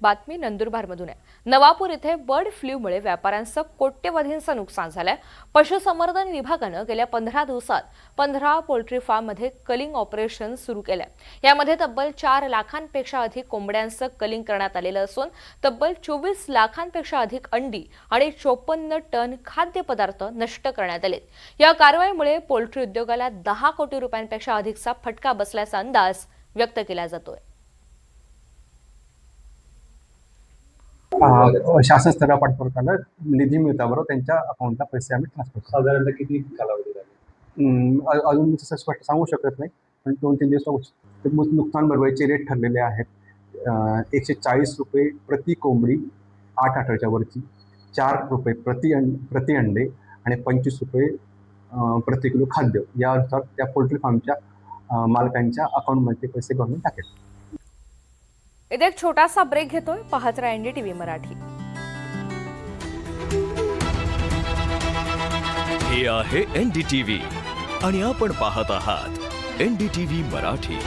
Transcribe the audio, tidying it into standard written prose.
बातमी नंदुरबारमधून आहे। नवापूर इथे बर्ड फ्लूमुळे व्यापाऱ्यांचं कोट्यवधींचं नुकसान झालंय। पशुसंवर्धन विभागानं गेल्या 15 दिवसात 15 पोल्ट्री फार्ममध्ये कलिंग ऑपरेशन सुरू केलंय। यामध्ये तब्बल 4 लाखांपेक्षा अधिक कोंबड्यांचं कलिंग करण्यात आलेलं असून तब्बल 24 लाखांपेक्षा अधिक अंडी आणि 54 टन खाद्यपदार्थ नष्ट करण्यात आले। या कारवाईमुळे पोल्ट्री उद्योगाला 10 कोटी रुपयांपेक्षा अधिकचा फटका बसल्याचा अंदाज व्यक्त केला जातोय। शासन स्तरावर पाठपुरावा निधी मिळताबरोबर त्यांच्या अकाउंटला पैसे आम्ही ट्रान्सफर करतो। साधारणतः किती कालावधी लागेल? अजून तसं स्पष्ट सांगू शकत नाही, पण 2-3 दिवस नुकसान भरपाईचे रेट ठरलेले आहेत। 140 रुपये प्रति कोंबडी 8 आठवड्याच्या वरची, 4 रुपये प्रति अंडे आणि 25 रुपये प्रति किलो खाद्य यानुसार त्या पोल्ट्री फार्मच्या मालकांच्या अकाउंटमध्ये पैसे गव्हर्नमेंट टाकेल। इथे एक छोटासा ब्रेक घेतोय, पाहत राहा NDTV मराठी। हे आहे NDTV आणि आपण पाहत आहात NDTV मराठी।